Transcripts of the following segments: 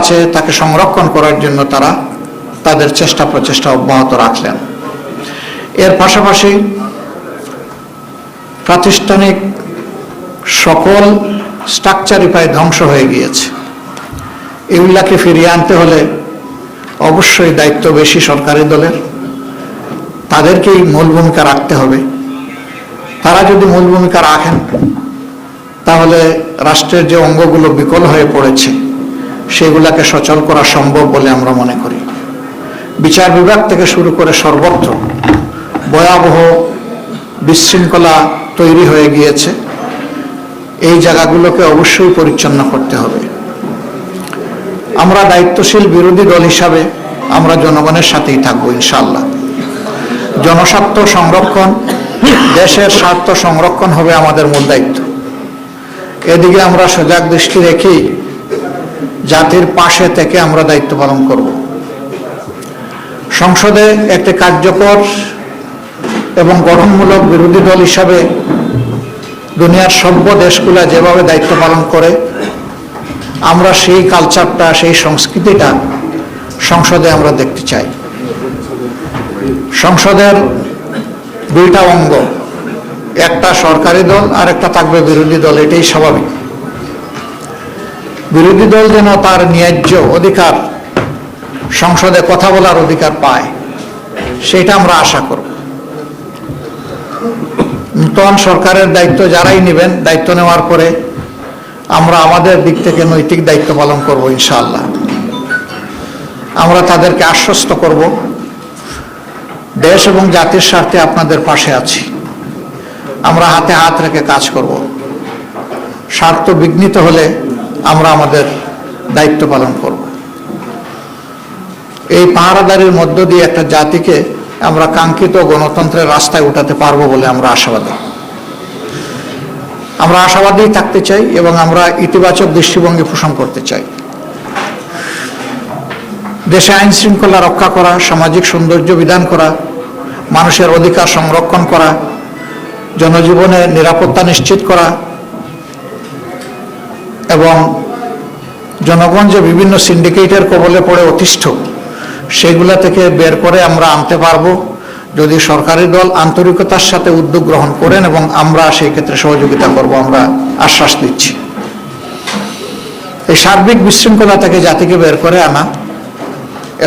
আছে তাকে সংরক্ষণ করার জন্য তারা তাদের চেষ্টা প্রচেষ্টা অব্যাহত রাখলেন। এর পাশাপাশি প্রাতিষ্ঠানিক সকল স্ট্রাকচারই প্রায় ধ্বংস হয়ে গিয়েছে। এগুলাকে ফিরিয়ে আনতে হলে অবশ্যই দায়িত্ব বেশি সরকারি দলের, তাদেরকেই মূল ভূমিকা রাখতে হবে। তারা যদি মূল ভূমিকা রাখেন তাহলে রাষ্ট্রের যে অঙ্গগুলো বিকল হয়ে পড়েছে সেগুলাকে সচল করা সম্ভব বলে আমরা মনে করি। বিচার বিভাগ থেকে শুরু করে সর্বত্র ভয়াবহ বিশৃঙ্খলা তৈরি হয়ে গিয়েছে। এই জায়গাগুলোকে অবশ্যই পরিচ্ছন্ন করতে হবে। আমরা দায়িত্বশীল বিরোধী দল হিসাবে আমরা জনগণের সাথেই থাকবো ইনশাআল্লাহ। জনস্বার্থ সংরক্ষণ, দেশের স্বার্থ সংরক্ষণ হবে আমাদের মূল দায়িত্ব। এদিকে আমরা সজাগ দৃষ্টি রেখেই জাতির পাশে থেকে আমরা দায়িত্ব পালন করব। সংসদে একটি কার্যকর এবং গঠনমূলক বিরোধী দল হিসাবে দুনিয়ার সভ্য দেশগুলো যেভাবে দায়িত্ব পালন করে আমরা সেই কালচারটা, সেই সংস্কৃতিটা সংসদে আমরা দেখতে চাই। সংসদের দুইটা অঙ্গ, একটা সরকারি দল আর একটা থাকবে বিরোধী দল, এটাই স্বাভাবিক। বিরোধী দল যেন তার ন্যায্য অধিকার, সংসদে কথা বলার অধিকার পায়, সেটা আমরা আশা করব। নতুন সরকারের দায়িত্ব যারাই নেবেন, দায়িত্ব নেওয়ার পরে আমরা আমাদের দিক থেকে নৈতিক দায়িত্ব পালন করব ইনশাআল্লাহ। আমরা তাদেরকে আশ্বস্ত করব, দেশ এবং জাতির স্বার্থে আপনাদের পাশে আছি। আমরা হাতে হাত রেখে কাজ করব। স্বার্থ বিঘ্নিত হলে আমরা আমাদের দায়িত্ব পালন করব। এই পাহারাদারির মধ্য দিয়ে একটা জাতিকে আমরা কাঙ্ক্ষিত গণতন্ত্রের রাস্তায় উঠাতে পারবো বলে আমরা আশাবাদী। আমরা আশাবাদী থাকতে চাই এবং আমরা ইতিবাচক দৃষ্টিভঙ্গি পোষণ করতে চাই। দেশে আইন শৃঙ্খলা রক্ষা করা, সামাজিক সৌন্দর্য বিধান করা, মানুষের অধিকার সংরক্ষণ করা, জনজীবনের নিরাপত্তা নিশ্চিত করা এবং জনগণ যে বিভিন্ন সিন্ডিকেটের কবলে পড়ে অতিষ্ঠ, সেগুলা থেকে বের করে আমরা আনতে পারবো যদি সরকারি দল আন্তরিকতার সাথে উদ্যোগ গ্রহণ করেন, এবং আমরা সেই ক্ষেত্রে সহযোগিতা করব, আমরা আশ্বাস দিচ্ছি। এই সার্বিক বিশৃঙ্খলা থেকে জাতিকে বের করে আনা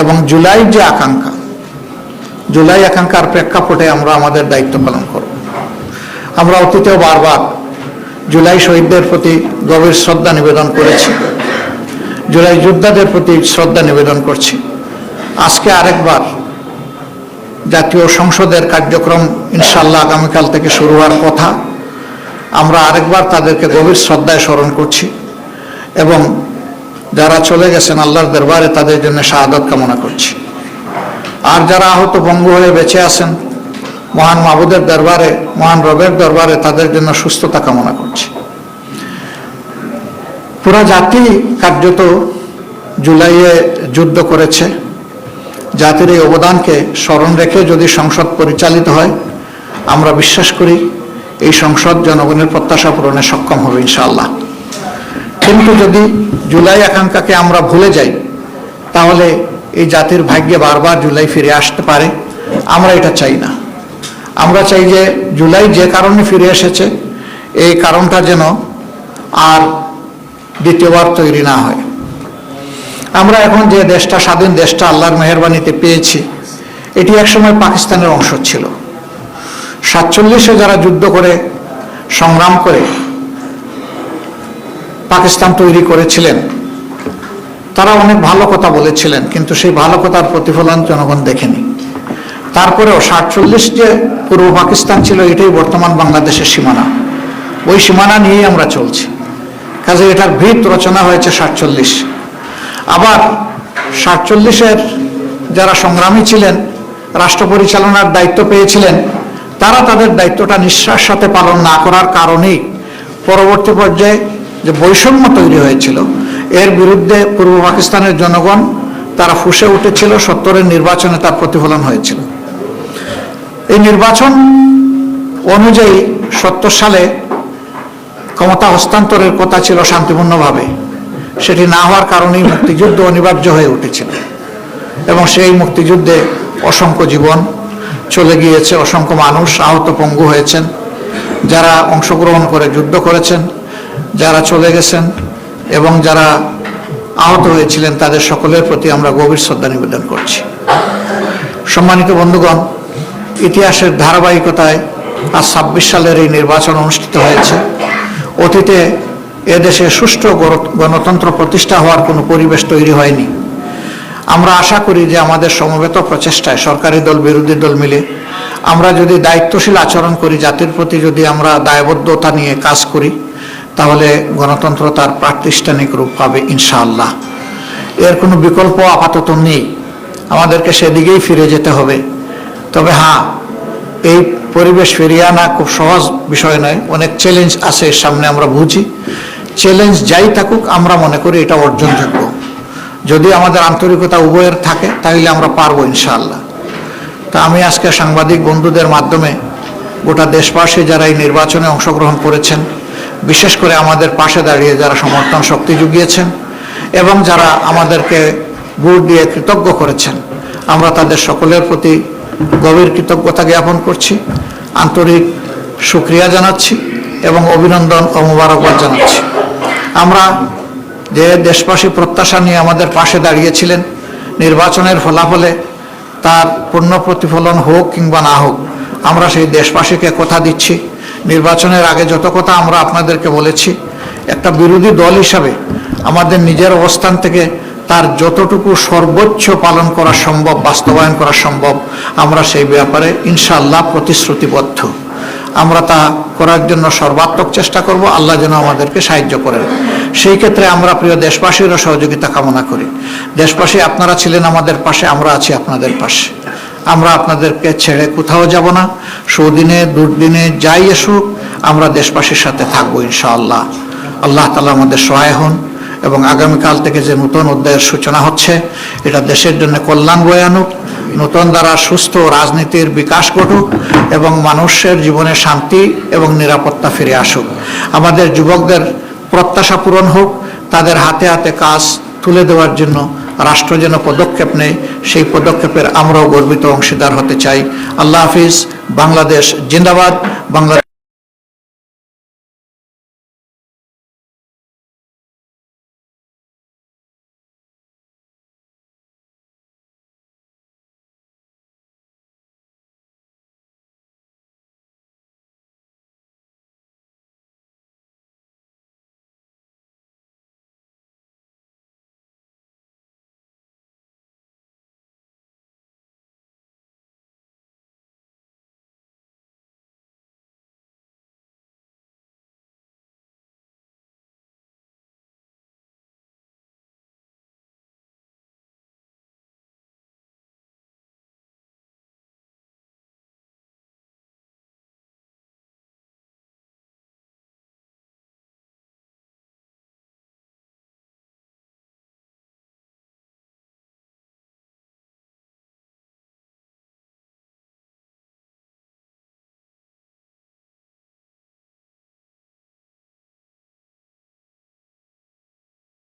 এবং জুলাই যে আকাঙ্ক্ষা, জুলাই আকাঙ্ক্ষার প্রেক্ষাপটে আমরা আমাদের দায়িত্ব পালন করব। আমরা অতীতেও বারবার জুলাই শহীদদের প্রতি গভীর শ্রদ্ধা নিবেদন করেছি, জুলাই যোদ্ধাদের প্রতি শ্রদ্ধা নিবেদন করছি। আজকে আরেকবার জাতীয় সংসদের কার্যক্রম ইনশাআল্লাহ আগামীকাল থেকে শুরু হওয়ার কথা, আমরা আরেকবার তাদেরকে গভীর শ্রদ্ধায় স্মরণ করছি এবং যারা চলে গেছেন আল্লাহর দরবারে তাদের জন্য শাহাদাত কামনা করছি। আর যারা আহত পঙ্গু হয়ে বেঁচে আছেন মহান মাবুদের দরবারে, মহান রবের দরবারে তাদের জন্য সুস্থতা কামনা করছি। পুরা জাতি কার্যত জুলাইয়ে যুদ্ধ করেছে। জাতির এই অবদানকে স্মরণ রেখে যদি সংসদ পরিচালিত হয়, আমরা বিশ্বাস করি এই সংসদ জনগণের প্রত্যাশা পূরণে সক্ষম হবে ইনশাআল্লাহ। কিন্তু যদি জুলাই আকাঙ্ক্ষাকে আমরা ভুলে যাই তাহলে এই জাতির ভাগ্যে বারবার জুলাই ফিরে আসতে পারে। আমরা এটা চাই না। আমরা চাই যে জুলাই যে কারণে ফিরে এসেছে এই কারণটা যেন আর দ্বিতীয়বার তৈরি না হয়। আমরা এখন যে দেশটা, স্বাধীন দেশটা আল্লাহর মেহেরবানিতে পেয়েছি, এটি একসময় পাকিস্তানের অংশ ছিল। 47-এ যারা যুদ্ধ করে সংগ্রাম করে পাকিস্তান তৈরি করেছিলেন তারা অনেক ভালো কথা বলেছিলেন, কিন্তু সেই ভালো কথার প্রতিফলন জনগণ দেখেনি। তারপরেও 47 যে পূর্ব পাকিস্তান ছিল এটাই বর্তমান বাংলাদেশের সীমানা, ওই সীমানা নিয়েই আমরা চলছি। কাজে এটার ভিত রচনা হয়েছে 47। আবার 47-এর যারা সংগ্রামী ছিলেন, রাষ্ট্র পরিচালনার দায়িত্ব পেয়েছিলেন, তারা তাদের দায়িত্বটা নিঃশ্বাস সাথে পালন না করার কারণেই পরবর্তী পর্যায়ে যে বৈষম্য তৈরি হয়েছিল এর বিরুদ্ধে পূর্ব পাকিস্তানের জনগণ তারা ফুঁসে উঠেছিল। 70-এর নির্বাচনে তার প্রতিফলন হয়েছিল। এই নির্বাচন অনুযায়ী 70 সালে ক্ষমতা হস্তান্তরের কথা ছিল শান্তিপূর্ণভাবে, সেটি না হওয়ার কারণেই মুক্তিযুদ্ধ অনিবার্য হয়ে উঠেছিল এবং সেই মুক্তিযুদ্ধে অসংখ্য জীবন চলে গিয়েছে, অসংখ্য মানুষ আহত পঙ্গু হয়েছেন, যারা অংশগ্রহণ করে যুদ্ধ করেছেন, যারা চলে গেছেন এবং যারা আহত হয়েছিলেন তাদের সকলের প্রতি আমরা গভীর শ্রদ্ধা নিবেদন করছি। সম্মানিত বন্ধুগণ, ইতিহাসের ধারাবাহিকতায় আজ ২৬ সালের এই নির্বাচন অনুষ্ঠিত হয়েছে। অতীতে এদেশে সুষ্ঠু গণতন্ত্র প্রতিষ্ঠা হওয়ার কোনো পরিবেশ তৈরি হয়নি। আমরা আশা করি যে আমাদের সমবেত প্রচেষ্টায় সরকারি দল বিরোধী দল মিলে আমরা যদি দায়িত্বশীল আচরণ করি, জাতির প্রতি যদি আমরা দায়বদ্ধতা নিয়ে কাজ করি, তাহলে গণতন্ত্র তার প্রাতিষ্ঠানিক রূপ পাবে ইনশাআল্লাহ। এর কোনো বিকল্প আপাতত নেই, আমাদেরকে সেদিকেই ফিরে যেতে হবে। তবে হ্যাঁ, এই পরিবেশ ফিরিয়ে আনা খুব সহজ বিষয় নয়, অনেক চ্যালেঞ্জ আছে এর সামনে, আমরা বুঝি। চ্যালেঞ্জ যাই থাকুক আমরা মনে করি এটা অর্জনযোগ্য। যদি আমাদের আন্তরিকতা উভয়ের থাকে তাহলে আমরা পারবো ইনশাআল্লাহ। তা আমি আজকে সাংবাদিক বন্ধুদের মাধ্যমে গোটা দেশবাসী যারা এই নির্বাচনে অংশগ্রহণ করেছেন, বিশেষ করে আমাদের পাশে দাঁড়িয়ে যারা সমর্থন শক্তি জুগিয়েছেন এবং যারা আমাদেরকে ভোট দিয়ে কৃতজ্ঞ করেছেন, আমরা তাদের সকলের প্রতি গভীর কৃতজ্ঞতা জ্ঞাপন করছি, আন্তরিক শুকরিয়া জানাচ্ছি এবং অভিনন্দন ও মোবারকবাদ জানাচ্ছি। আমরা যে দেশবাসী প্রত্যাশা নিয়ে আমাদের পাশে দাঁড়িয়েছিলেন, নির্বাচনের ফলাফলে তার পূর্ণ প্রতিফলন হোক কিংবা না হোক, আমরা সেই দেশবাসীকে কথা দিচ্ছি, নির্বাচনের আগে যত কথা আমরা আপনাদেরকে বলেছি, একটা বিরোধী দল হিসাবে আমাদের নিজের অবস্থান থেকে তার যতটুকু সর্বোচ্চ পালন করা সম্ভব, বাস্তবায়ন করা সম্ভব, আমরা সেই ব্যাপারে ইনশাআল্লাহ প্রতিশ্রুতিবদ্ধ। আমরা তা করার জন্য সর্বাত্মক চেষ্টা করব। আল্লাহ যেন আমাদেরকে সাহায্য করেন। সেই ক্ষেত্রে আমরা প্রিয় দেশবাসীরও সহযোগিতা কামনা করি। দেশবাসী, আপনারা ছিলেন আমাদের পাশে, আমরা আছি আপনাদের পাশে। আমরা আপনাদেরকে ছেড়ে কোথাও যাব না। সুদিনে দুর্দিনে যাই এসুক, আমরা দেশবাসীর সাথে থাকবো ইনশাআল্লাহ। আল্লাহ তাআলা আমাদের সহায় হন এবং আগামীকাল থেকে যে নতুন অধ্যায়ের সূচনা হচ্ছে, এটা দেশের জন্য কল্যাণ বয়ে আনুক, নতুন দ্বারা সুস্থ রাজনীতির বিকাশ ঘটুক এবং মানুষের জীবনে শান্তি এবং নিরাপত্তা ফিরে আসুক। আমাদের যুবকদের প্রত্যাশা পূরণ হোক, তাদের হাতে হাতে কাজ তুলে দেওয়ার জন্য রাষ্ট্র যেন পদক্ষেপ নেয়, সেই পদক্ষেপের আমরাও গর্বিত অংশীদার হতে চাই। আল্লাহ হাফিজ। বাংলাদেশ জিন্দাবাদ। বাংলাদেশ